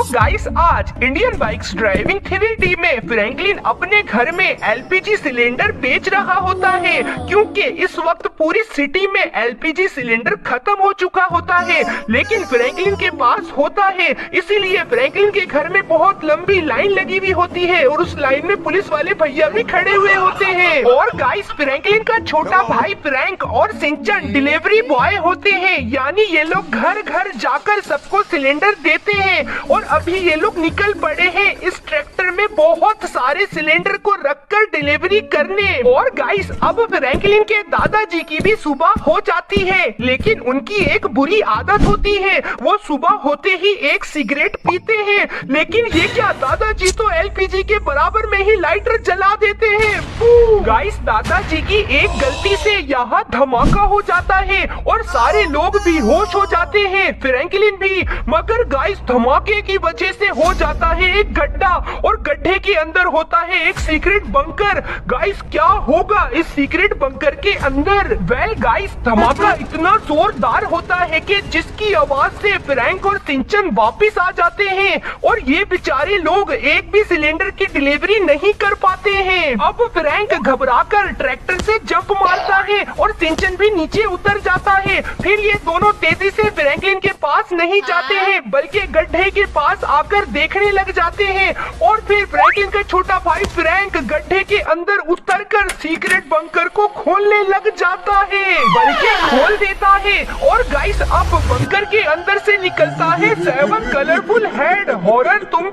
Guys आज Indian bikes driving 3D में Franklin अपने घर में एलपीजी सिलेंडर बेच रहा होता है, क्योंकि इस वक्त पूरी सिटी में एलपीजी सिलेंडर खत्म हो चुका होता है, लेकिन फ्रैंकलिन के पास होता है। इसीलिए फ्रैंकलिन के घर में बहुत लंबी लाइन लगी हुई होती है और उस लाइन में पुलिस वाले भैया भी खड़े हुए होते हैं। और गाइस फ्रैंकलिन का छोटा भाई फ्रैंक और सिंचन डिलीवरी बॉय होते हैं, यानी ये लोग घर घर जाकर सबको सिलेंडर देते हैं। और अभी ये लोग निकल पड़े हैं इस ट्रैक्टर में बहुत सारे सिलेंडर को रखकर डिलीवरी करने। और गाइस अब फ्रैंकलिन के दादाजी की भी सुबह हो जाती है, लेकिन उनकी एक बुरी आदत होती है, वो सुबह होते ही एक सिगरेट पीते हैं। लेकिन ये क्या, दादाजी तो एलपीजी के बराबर में ही लाइटर जला देते हैं। गाइस दादाजी की एक गलती से यहाँ धमाका हो जाता है और सारे लोग बेहोश हो जाते हैं, फ्रैंकलिन भी। मगर गाइस धमाके की वजह से हो जाता है एक गड्ढा और गड्ढे के अंदर होता है एक सीक्रेट बंकर। गाइस क्या होगा इस सीक्रेट बंकर के अंदर? वेल गाइस धमाका इतना जोरदार होता है कि जिसकी आवाज से फ्रैंक और सिंचन वापिस आ जाते हैं और ये बेचारे लोग एक भी सिलेंडर की डिलीवरी नहीं कर पाते हैं। अब फ्रैंक घबराकर ट्रैक्टर से जंप मारता है और सिंचन भी नीचे उतर जाता है। फिर ये दोनों तेजी से फ्रैंकलिन के पास नहीं जाते हैं, बल्कि गड्ढे के पास आकर देखने लग जाते हैं। और फिर फ्रैंकलिन का छोटा भाई फ्रैंक गड्ढे के अंदर उतरकर सीक्रेट बंकर को खोलने लग जाता है, बल्कि खोल देता है। और गाइस अब बंकर के अंदर से निकलता है 7 कलरफुल हेड हॉरर तुम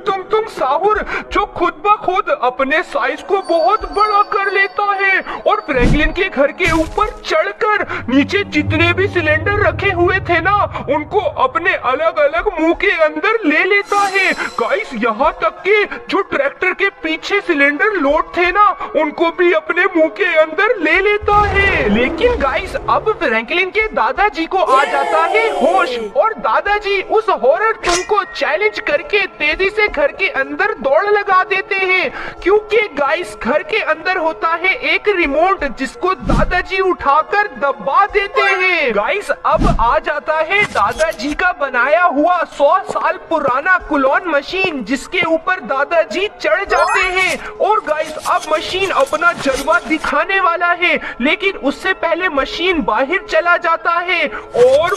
साहुर, जो खुद ब खुद अपने साइज को बहुत बड़ा कर लेता है और फ्रैंकलिन के घर के ऊपर चढ़कर नीचे जितने भी सिलेंडर रखे हुए थे ना, उनको अपने अलग अलग मुंह के अंदर ले लेता है। गाइस यहाँ तक कि जो ट्रैक्टर के पीछे सिलेंडर लोड थे ना, उनको भी अपने मुंह के अंदर ले लेता है। लेकिन गाइस अब फ्रैंकलिन के दादाजी को आ जाता है होश और दादाजी उस हॉरर तुम को चैलेंज करके तेजी से घर के अंदर दौड़ लगा देते हैं, क्योंकि गाइस घर के अंदर होता है एक रिमोट जिसको दादाजी उठाकर दबा देते हैं। गाइस अब आ जाता है दादाजी का बनाया हुआ 100 साल पुराना क्लोन मशीन, जिसके ऊपर दादाजी चढ़ जाते हैं। और गाइस अब मशीन अपना जलवा दिखाने वाला है, लेकिन उससे पहले मशीन बाहर चला जाता है और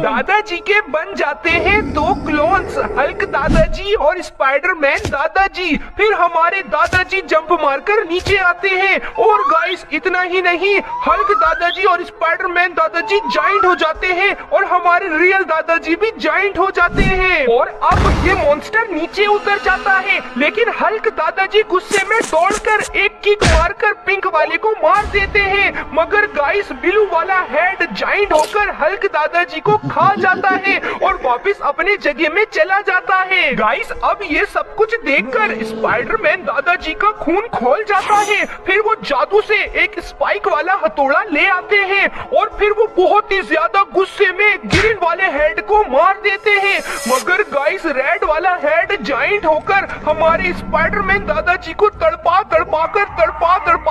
दादाजी के बन जाते हैं 2 क्लोन्स, हल्क दादाजी और स्पाइडरमैन दादाजी। फिर हमारे दादाजी जंप मारकर नीचे आते हैं और गाइस इतना ही नहीं, हल्क दादाजी और स्पाइडरमैन दादाजी जाइंट हो जाते हैं और हमारे रियल दादाजी भी जाइंट हो जाते हैं। और अब ये मॉन्स्टर नीचे उतर जाता है, लेकिन हल्क दादाजी गुस्से में दौड़कर एक किक मारकर पिंक वाले को मार देते हैं। मगर गाइस ब्लू वाला हेड जाइंट होकर हल्क दादाजी को खा जाता है और वापस अपने जगह में चला जाता है। गाइस अब ये सब कुछ देखकर स्पाइडरमैन दादाजी का खून खोल जाता है। फिर वो जादू से एक स्पाइक वाला हथौड़ा ले आते हैं और फिर वो बहुत ही ज्यादा गुस्से में ग्रीन वाले हेड को मार देते हैं। मगर गाइस रेड वाला हेड जाइंट होकर हमारे स्पाइडरमैन दादाजी को तड़पा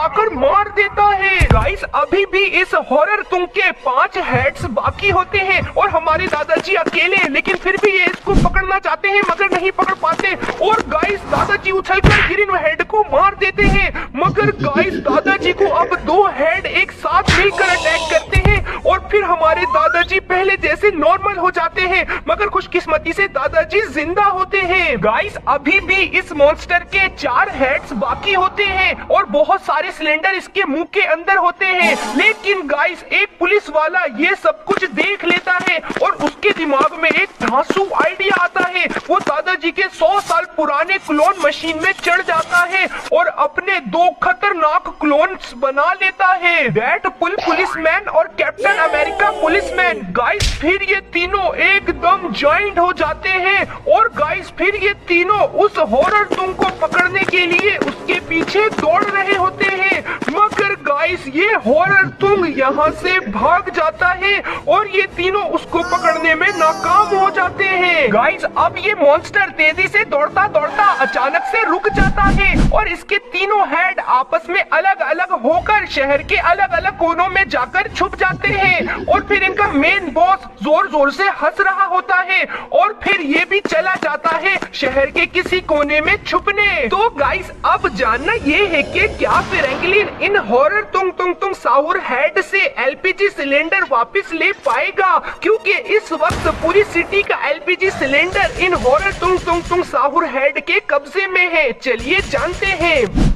कर मार देता है। गाइस अभी भी इस हॉरर तुम के 5 हेड्स बाकी होते हैं और हमारे दादाजी अकेले, लेकिन फिर भी ये इसको पकड़ना चाहते हैं मगर नहीं पकड़ पाते। और गाइस दादाजी उछलकर ग्रीन हेड को मार देते हैं, मगर गाइस दादाजी को अब 2 हेड एक साथ मिलकर अटैक करते हैं और फिर हमारे दादाजी पहले जैसे नॉर्मल हो जाते हैं। मगर खुशकिस्मती से दादाजी जिंदा होते हैं। गाइस अभी भी इस मॉन्स्टर के 4 हेड्स बाकी होते हैं और बहुत सारे सिलेंडर इसके मुंह के अंदर होते हैं। लेकिन गाइस एक पुलिस वाला ये सब कुछ देख लेता है और उसके दिमाग में एक धांसू आइडिया आता है। वो दादाजी के 100 साल पुराने क्लोन मशीन में चढ़ जाता है और अपने 2 खतरनाक क्लोन्स बना लेता है, डेडपुल पुलिसमैन और कैप्टन अमेरिका पुलिसमैन। गाइस फिर ये तीनों एकदम जॉइंट हो जाते हैं और गाइस फिर ये तीनों उस हॉरर तुम को पकड़ने के लिए उसके पीछे दौड़ रहे होते हैं। मगर गाइस गाइस ये हॉरर तुंग यहाँ से भाग जाता है और ये तीनों उसको पकड़ने में नाकाम हो जाते हैं। गाइस अब ये मॉन्स्टर तेजी से दौड़ता दौड़ता अचानक से रुक जाता है और इसके तीनों हेड आपस में अलग अलग होकर शहर के अलग अलग कोनों में जाकर छुप जाते हैं और फिर इनका मेन बॉस जोर जोर से हंस रहा होता है और फिर ये भी चला जाता है शहर के किसी कोने में छुपने। तो गाइस अब जानना ये है कि क्या फ्रैंकलिन इन हॉरर तुंग साहुर हेड से एलपीजी सिलेंडर वापस ले पाएगा, क्योंकि इस वक्त पूरी सिटी का एलपीजी सिलेंडर इन हॉरर तुंग साहुर हेड के कब्जे में है। चलिए जानते हैं।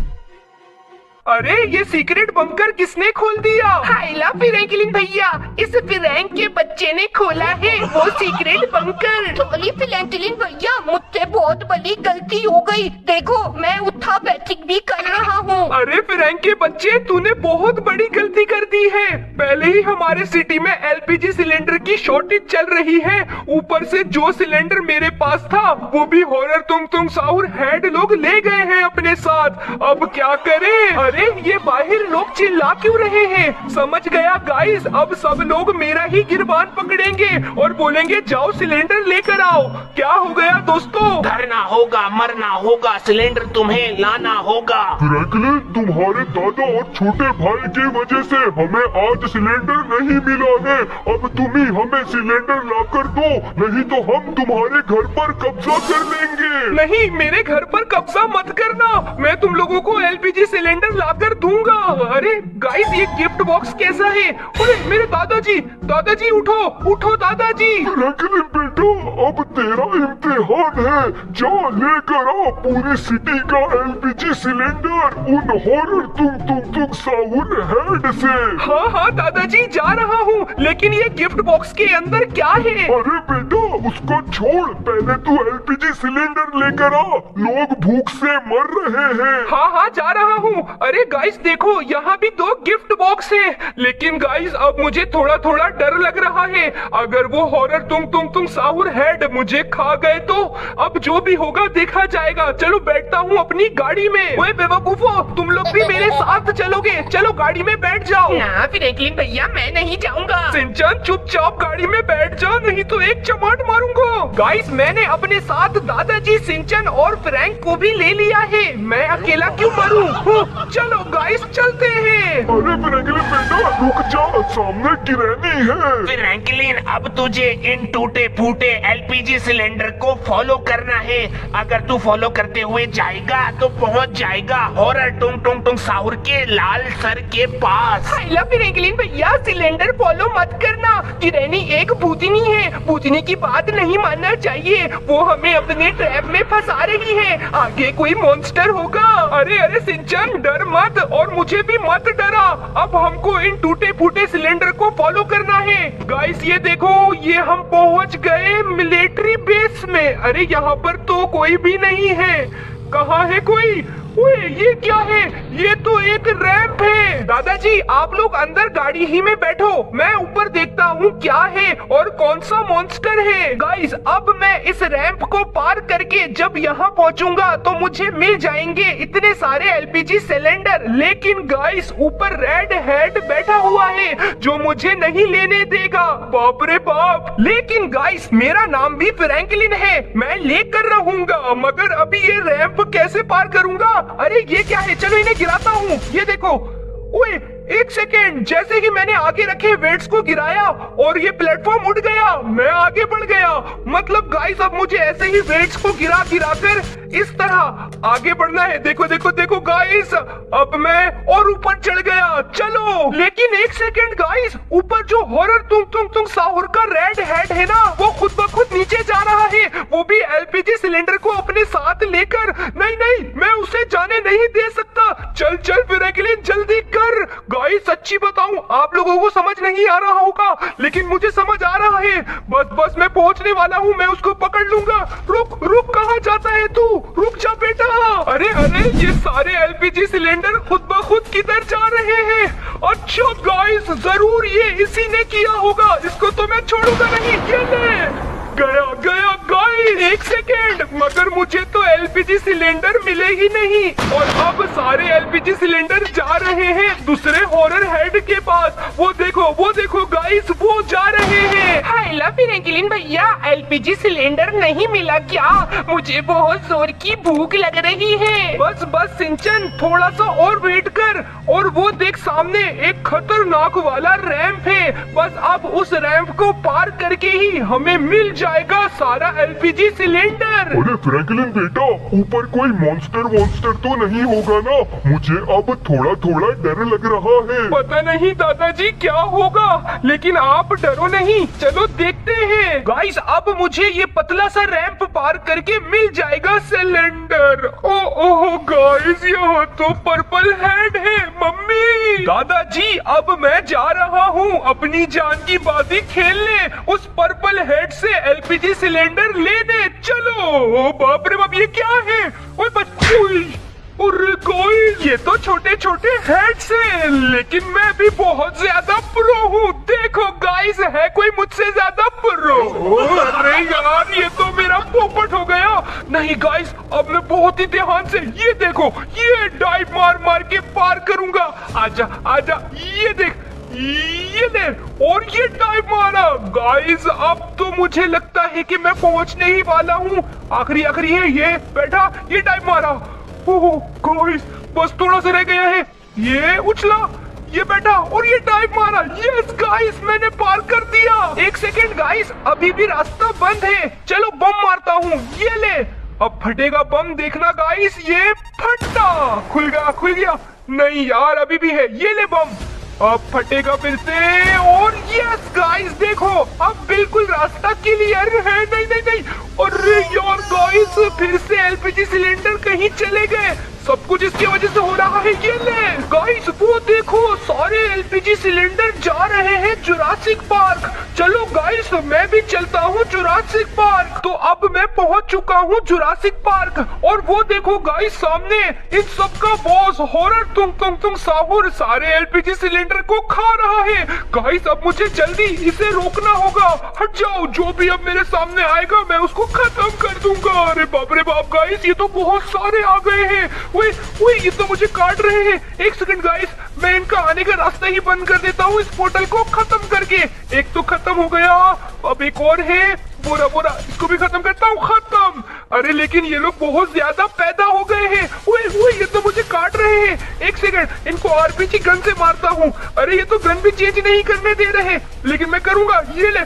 अरे ये सीक्रेट बंकर किसने खोल दिया? हाइला फ्रैंकलिन भैया, इस फ्रैंक के बच्चे ने खोला है वो सीक्रेट बंकर। सॉरी फ्रैंकलिन भैया, मुझसे बहुत बड़ी गलती हो गई। देखो मैं उठा बैठक भी कर रहा हूँ। अरे फ्रैंक के बच्चे, तूने बहुत बड़ी गलती कर दी है। पहले ही हमारे सिटी में एलपीजी सिलेंडर की शॉर्टेज चल रही है, ऊपर से जो सिलेंडर मेरे पास था वो भी हॉरर तुंग साहुर हेड लोग ले गए हैं अपने साथ। अब क्या करें? अरे ये बाहर लोग चिल्ला क्यों रहे हैं? समझ गया गाइस, अब सब लोग मेरा ही गिरबान पकड़ेंगे और बोलेंगे जाओ सिलेंडर लेकर आओ। क्या हो गया दोस्तों? धरना होगा, मरना होगा, सिलेंडर तुम्हें लाना होगा। फ्रैंकलिन, तुम्हारे दादा और छोटे भाई की वजह से हमें आज सिलेंडर नहीं मिला है। अब तुम ही हमें सिलेंडर लाकर दो, नहीं तो हम तुम्हारे घर पर कब्जा कर लेंगे। नहीं, मेरे घर पर कब्जा मत करना, मैं तुम लोगों को एलपीजी सिलेंडर लाकर दूंगा। अरे गाइस ये गिफ्ट बॉक्स कैसा है? अरे मेरे दादाजी उठो उठो दादाजी। फ्रैंकलिन बेटा, अब तेरा इम्तिहान है, जा लेकर आ पूरी सिटी का एलपीजी सिलेंडर उन हॉरर तुंग साहुर हेड से। हाँ दादाजी जा रहा हूँ, लेकिन ये गिफ्ट बॉक्स के अंदर क्या है? अरे बेटा उसको छोड़, पहले तू एलपीजी सिलेंडर लेकर आ, लोग भूख से मर रहे हैं। हाँ जा रहा हूँ। अरे गाइस देखो, यहाँ भी 2 गिफ्ट बॉक्स है, लेकिन गाइस अब मुझे थोड़ा डर लग रहा है। अगर वो हॉरर तुंग साहुर हेड मुझे खा गए तो अब जो भी होगा देखा जाएगा। चलो बैठता हूँ अपनी गाड़ी में। ओए बेवकूफो, तुम लोग भी मेरे साथ चलोगे? चलो गाड़ी में बैठ जाओ। ना फ्रैंकलिन भैया, मैं नहीं जाऊंगा। सिंचन चुपचाप गाड़ी में बैठ जा, नहीं तो एक चमाट मारूंगा। गाइस मैंने अपने साथ दादाजी, सिंचन और फ्रैंक को भी ले लिया है, मैं अकेला क्यों मरूं? चलो गाइस चलते हैं। अरे फ्रैंकलिन बेटा रुक जा, सामने गिरैनी है। फ्रैंकलिन अब तुझे इन टूटे फूटे एलपीजी सिलेंडर को फॉलो करना है। अगर तू फॉलो करते हुए जाएगा तो पहुंच जाएगा हॉरर तुंग साहुर के लाल सर के पास। हाइला फ्रैंकलिन भैया, सिलेंडर फॉलो मत करना। गिरैनी एक भूतनी है, भूतनी की बात नहीं मानना चाहिए, वो हमें अपने ट्रैप में फंसा रही है। आगे कोई मॉन्स्टर होगा। अरे सिंचन डर मत और मुझे भी मत डरा, अब हमको इन टूटे फूटे सिलेंडर को फॉलो करना है। गाइस ये देखो, ये हम पहुंच गए मिलिट्री बेस में। अरे यहाँ पर तो कोई भी नहीं है, कहाँ है कोई? ओए ये क्या है? ये तो एक रैंप है। दादाजी आप लोग अंदर गाड़ी ही में बैठो, मैं ऊपर देखता हूँ क्या है और कौन सा मॉन्स्टर है। गाइस अब मैं इस रैंप को पार करके जब यहाँ पहुँचूंगा तो मुझे मिल जाएंगे इतने सारे एलपीजी सिलेंडर। लेकिन गाइस ऊपर रेड हेड बैठा हुआ है जो मुझे नहीं लेने देगा। बाप रे बाप। लेकिन गाइस मेरा नाम भी फ्रैंकलिन है, मैं लेकर रहूंगा, मगर अभी ये रैंप कैसे पार करूंगा? अरे ये क्या है? चलो इन्हें गिराता हूँ। ये देखो, ओए एक सेकेंड, जैसे ही मैंने आगे रखे वेट्स को गिराया और ये प्लेटफॉर्म उठ गया, मैं आगे बढ़ गया। मतलब गाइस अब मुझे ऐसे ही वेट्स को गिरा कर इस तरह आगे बढ़ना है। देखो देखो देखो गाइस, अब मैं और ऊपर चढ़ गया। चलो, लेकिन एक सेकेंड गाइस, ऊपर जो हॉरर तुंग साहुर का रेड हेड है ना, वो खुद ब खुद नीचे जा रहा है, वो भी एलपीजी सिलेंडर को अपने साथ लेकर। नहीं मैं उसे जाने नहीं दे सकता। चल फ्रैंकलिन जल्दी कर। गाइस सच्ची बताऊं, आप लोगों को समझ नहीं आ रहा होगा, लेकिन मुझे समझ आ रहा है। बस मैं पहुंचने वाला हूं, मैं उसको पकड़ लूंगा। रुक कहाँ जाता है तू? रुक जा बेटा। अरे ये सारे एलपीजी सिलेंडर खुद ब खुद किधर जा रहे हैं? अच्छा गाइस, जरूर ये इसी ने किया होगा, इसको तो मैं छोड़ूंगा नहीं। ये ले गया गाइस। गाइस एक सेकेंड, मगर मुझे तो एलपीजी सिलेंडर मिले ही नहीं और अब सारे एलपीजी सिलेंडर जा रहे हैं दूसरे हॉरर हेड के पास। वो देखो गाइस, वो जा रहे हैं। हाइला फ्रैंकलिन भैया, एलपीजी सिलेंडर नहीं मिला क्या? मुझे बहुत जोर की भूख लग रही है। बस सिंचन, थोड़ा सा और वेट कर। और वो देख, सामने एक खतरनाक वाला रैंप है। बस अब उस रैंप को पार करके ही हमें मिल जाएगा सारा एलपीजी सिलेंडर। अरे फ्रैंकलिन बेटा, ऊपर कोई मॉन्स्टर तो नहीं होगा ना? मुझे अब थोड़ा थोड़ा डर लग रहा है। पता नहीं दादाजी क्या होगा, लेकिन आप डरो नहीं, चलो देखते हैं। गाइस अब मुझे ये पतला सा रैंप पार करके मिल जाएगा सिलेंडर। ओह गाइस, यहाँ तो पर्पल हेड है। मम्मी, दादाजी, अब मैं जा रहा हूँ अपनी जान की बाजी खेलने, उस पर्पल हेड से एलपीजी सिलेंडर लेने। चलो। ओ बाप रे बाप, ये क्या है? ओए अरे गाइस, ये तो छोटे छोटे हेड्स हैं, लेकिन मैं भी बहुत ज्यादा प्रो हूँ। देखो गाइस, है कोई मुझसे ज्यादा प्रो? अरे यार, ये तो मेरा पोपट हो गया। नहीं गाइस, अब मैं बहुत ही ध्यान से, ये देखो, ये डाइव मार मार के पार करूंगा। आजा आजा, ये देख, ये ले, और ये डाइव मारा। गाइस अब तो मुझे लगता है कि मैं पहुंचने ही वाला हूँ। आखिरी है, ये बैठा, ये डाइव मारा। ओह गाइस, बस थोड़ा सा रह गया है। ये उछला, ये बैठा, और ये डाइव मारा। यस गाइस, मैंने पार कर दिया। एक सेकेंड गाइस, अभी भी रास्ता बंद है। चलो बम मारता हूँ, ये ले। अब फटेगा बम, देखना गाइस, ये फटा। खुल गया। नहीं यार, अभी भी है। ये ले बम, अब फटेगा फिर से। और यस गाइस, देखो अब बिल्कुल रास्ता क्लियर है। नहीं, अरे यार गाइस, फिर से एलपीजी सिलेंडर कहीं चले गए। सब कुछ इसकी वजह से हो रहा है। ये ले गाइस, वो देखो, सारे एलपीजी सिलेंडर जा रहे हैं जुरासिक पार्क। चलो गाइस, मैं भी चलता हूँ जुरासिक पार्क। तो अब मैं पहुँच चुका हूँ जुरासिक पार्क, और वो देखो गाइस, सामने इन सबका बॉस हॉरर तुंग साहुर सारे एलपीजी सिलेंडर को खा रहा है। गाइस अब मुझे जल्दी इसे रोकना होगा। हट जाओ, जो भी अब मेरे सामने आएगा मैं उसको खत्म कर दूंगा। अरे बाप रे बाप गाइस, ये तो बहुत सारे आ गए हैं। ओए, ये तो मुझे काट रहे हैं। एक सेकंड गाइस, मैं इनका आने का रास्ता ही बंद कर देता हूँ इस पोर्टल को खत्म करके। एक तो खत्म हो गया, अब एक और है। बोरा, इसको भी खत्म करता हूँ। खत्म। अरे लेकिन ये लोग बहुत ज्यादा पैदा हो गए हैं। ओए, ये तो मुझे काट रहे हैं। एक सेकंड, इनको आरपीजी गन से मारता हूँ। अरे ये तो गन भी चेंज नहीं करने दे रहे, लेकिन मैं करूंगा। ये ले,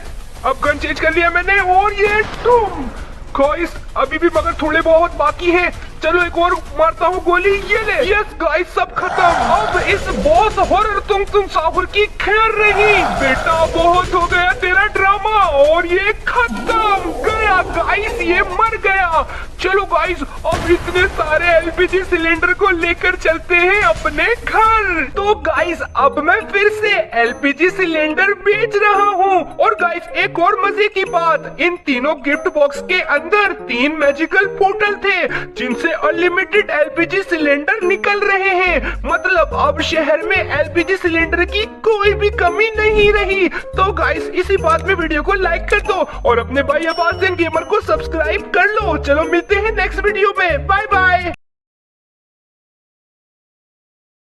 अब गन चेंज कर लिया मैंने, और ये तुम गाइस अभी भी मगर थोड़े बहुत बाकी है। चलो एक और मारता हूँ गोली, ये ले। यस गाइस, सब खत्म। अब इस बॉस हॉरर तुम साहुर की खैर रही। बेटा बहुत हो गया तेरा ड्रामा, और ये खत्म गया गाइस, ये मर गया। चलो गाइस, अब इतने सारे एलपीजी सिलेंडर को लेकर चलते हैं अपने घर। तो गाइस अब मैं फिर से एलपीजी सिलेंडर बेच रहा हूँ। और गाइस एक और मजे की बात, इन तीनों गिफ्ट बॉक्स के अंदर 3 मैजिकल पोर्टल थे, जिनसे अनलिमिटेड एलपीजी सिलेंडर निकल रहे हैं। मतलब अब शहर में एलपीजी सिलेंडर की कोई भी कमी नहीं रही। तो गाइस इसी बात में वीडियो को लाइक कर दो, और अपने भाई अब्बास गेमर को सब्सक्राइब कर लो। चलो मिलते हैं नेक्स्ट वीडियो में, बाय बाय।